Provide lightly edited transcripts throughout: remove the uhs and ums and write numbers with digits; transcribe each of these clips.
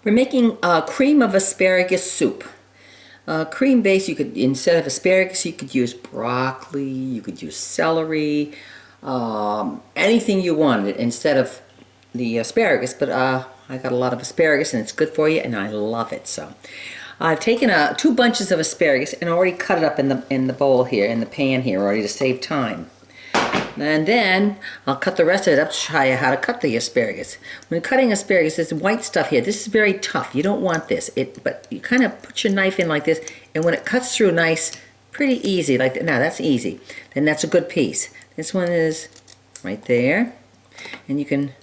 We're making a cream of asparagus soup. Cream base, you could, instead of asparagus, you could use broccoli, you could use celery, anything you wanted instead of the asparagus, but I got a lot of asparagus and it's good for you and I love it. So I've taken 2 bunches of asparagus and already cut it up in the bowl here, in the pan here already to save time. And then I'll cut the rest of it up to show you how to cut the asparagus. When cutting asparagus, there's white stuff here. This is very tough. You don't want this. But you kind of put your knife in like this, and when it cuts through nice, pretty easy, like that. Now that's easy. Then that's a good piece. This one is right there, and you can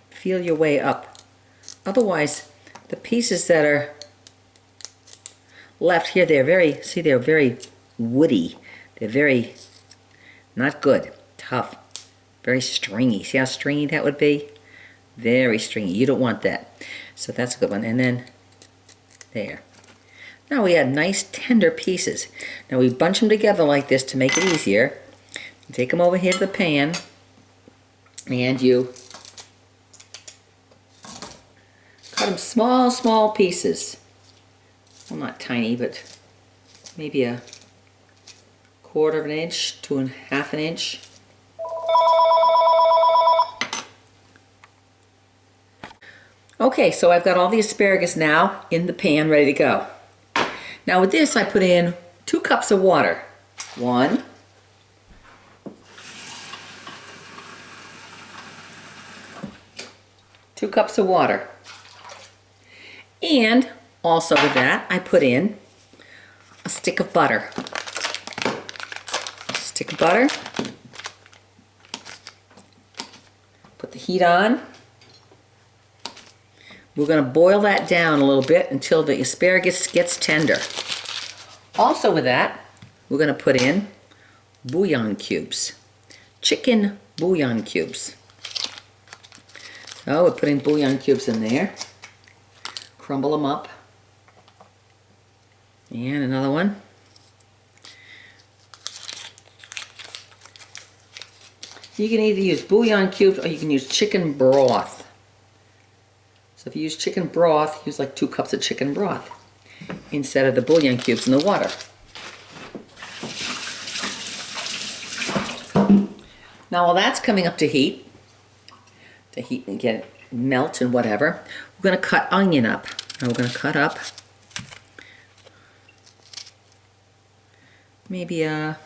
feel your way up. Otherwise, the pieces that are left here, they're very woody. They're very not good, tough, very stringy. See how stringy that would be? Very stringy. You don't want that. So that's a good one. And then there. Now we have nice tender pieces. Now we bunch them together like this to make it easier. You take them over here to the pan and you cut them small pieces. Well, not tiny, but maybe a 1/4 of an inch to 1/2 an inch. Okay, so I've got all the asparagus now in the pan ready to go. Now with this I put in 2 cups of water. 1, 2 cups of water. And also with that I put in a stick of butter. Stick of butter. Put the heat on. We're going to boil that down a little bit until the asparagus gets tender. Also with that, we're going to put in bouillon cubes. Chicken bouillon cubes. So we're putting bouillon cubes in there. Crumble them up. And another one. You can either use bouillon cubes or you can use chicken broth. So if you use chicken broth, use like 2 cups of chicken broth instead of the bouillon cubes in the water. Now while that's coming up to heat and get it melt and whatever, we're going to cut onion up. Now we're going to cut up maybe a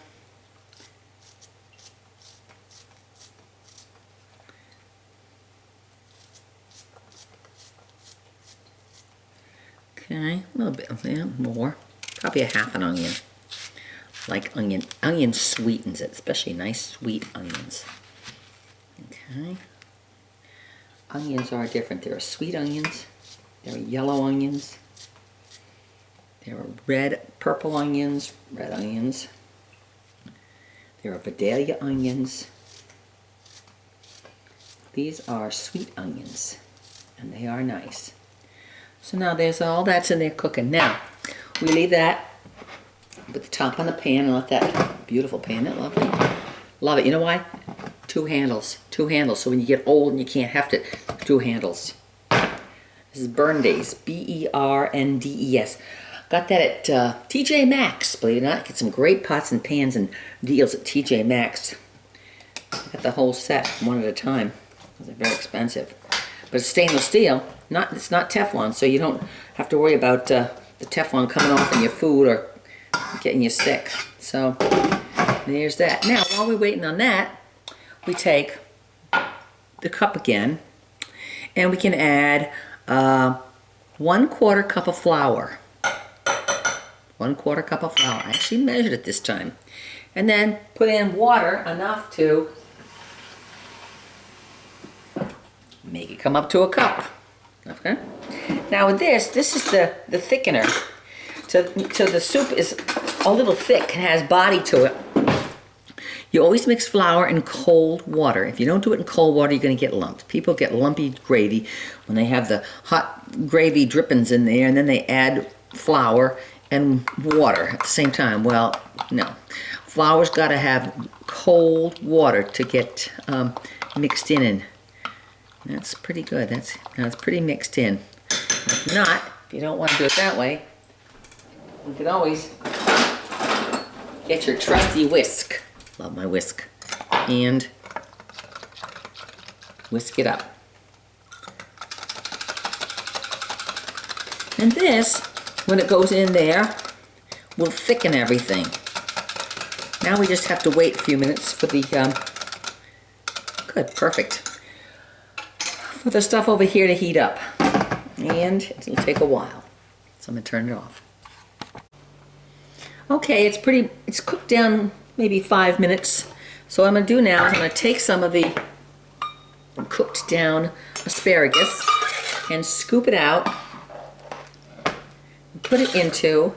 okay, a little bit, yeah, more. Probably a 1/2 an onion. Like onion. Onion sweetens it, especially nice sweet onions. Okay. Onions are different. There are sweet onions. There are yellow onions. There are purple onions, red onions. There are Vidalia onions. These are sweet onions, and they are nice. So now there's all that's in there cooking. Now, we leave that, put the top on the pan and let that beautiful pan, isn't that lovely? Love it. You know why? 2 handles. 2 handles. So when you get old and you can't have to, 2 handles. This is Berndes. B-E-R-N-D-E-S. Got that at TJ Maxx, believe it or not. Get some great pots and pans and deals at TJ Maxx. Got the whole set, one at a time. They're very expensive. But it's stainless steel. It's not Teflon, so you don't have to worry about the Teflon coming off in your food or getting you sick. So there's that. Now, while we're waiting on that, we take the cup again, and we can add 1/4 cup of flour. 1/4 cup of flour. I actually measured it this time. And then put in water enough to make it come up to a cup. Okay. Now with this is the thickener. So the soup is a little thick and has body to it. You always mix flour in cold water. If you don't do it in cold water, you're going to get lumped. People get lumpy gravy when they have the hot gravy drippings in there, and then they add flour and water at the same time. Well, no. Flour's got to have cold water to get mixed in and That's pretty good. Now it's pretty mixed in. If not, if you don't want to do it that way, you can always get your trusty whisk. Love my whisk. And whisk it up. And this, when it goes in there, will thicken everything. Now we just have to wait a few minutes for the, good, perfect. For the stuff over here to heat up. And it'll take a while. So I'm gonna turn it off. Okay, it's cooked down maybe 5 minutes. So what I'm gonna do now is I'm gonna take some of the cooked down asparagus and scoop it out and put it into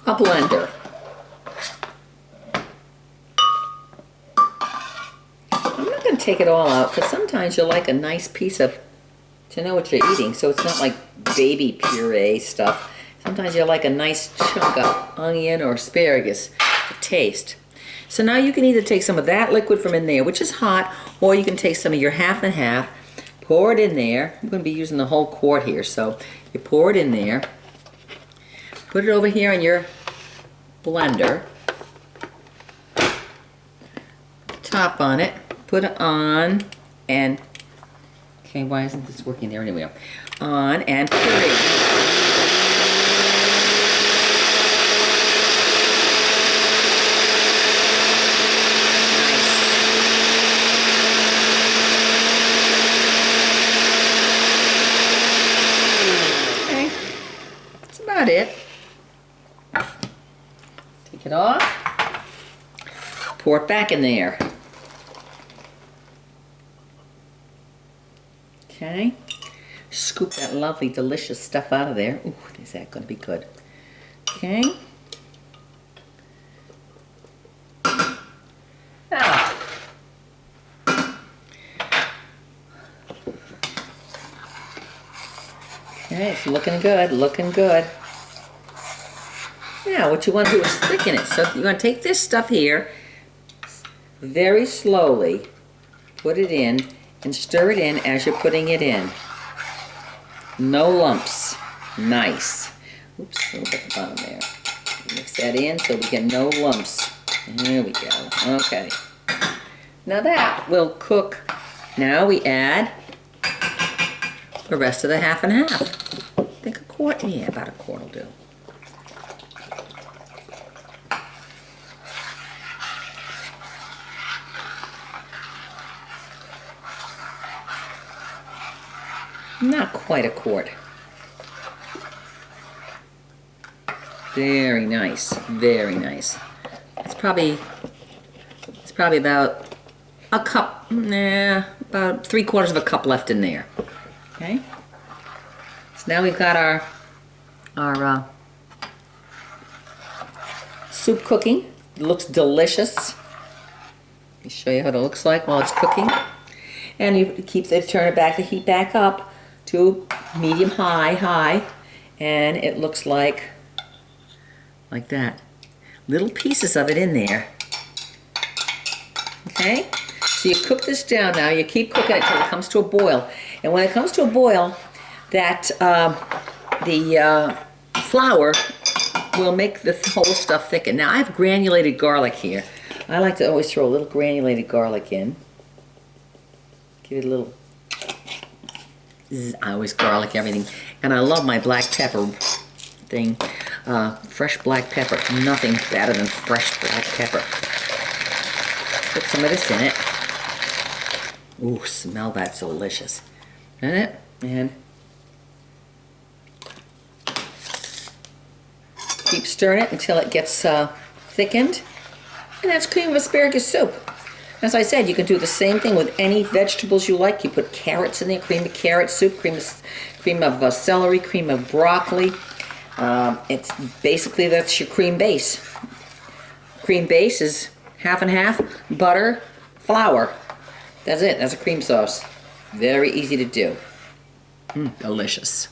a blender. I'm not going to take it all out because sometimes you like a nice piece of, to know what you're eating, so it's not like baby puree stuff. Sometimes you like a nice chunk of onion or asparagus to taste. So now you can either take some of that liquid from in there, which is hot, or you can take some of your half and half, pour it in there. I'm going to be using the whole quart here, so you pour it in there, put it over here in your blender, top on it, put it on, and, okay, why isn't this working? There we go. On and puree. About it. Take it off, pour it back in there. Okay, scoop that lovely delicious stuff out of there. Ooh, is that going to be good? Okay. Now, okay, it's looking good, looking good. Now, what you want to do is thicken it. So you want to take this stuff here, very slowly, put it in, and stir it in as you're putting it in. No lumps. Nice. Oops, look at the bottom there. Mix that in so we get no lumps. There we go. Okay. Now that will cook. Now we add the rest of the half and half. I think a quart, yeah, about a quart will do. Not quite a quart. Very nice, very nice. It's probably about a cup, about 3/4 of a cup left in there. Okay. So now we've got our soup cooking. It looks delicious. Let me show you what it looks like while it's cooking. And you turn it back, the heat back up to medium high, and it looks like that. Little pieces of it in there. Okay? So you cook this down now. You keep cooking it until it comes to a boil. And when it comes to a boil, that the flour will make the whole stuff thicken. Now I have granulated garlic here. I like to always throw a little granulated garlic in. Give it a little. I always garlic everything. And I love my black pepper thing. Fresh black pepper. Nothing better than fresh black pepper. Put some of this in it. Ooh, smell that delicious. Isn't it? And keep stirring it until it gets thickened. And that's cream of asparagus soup. As I said, you can do the same thing with any vegetables you like. You put carrots in there, cream of carrot soup, cream of celery, cream of broccoli. It's basically, that's your cream base. Cream base is half and half, butter, flour. That's it. That's a cream sauce. Very easy to do. Delicious.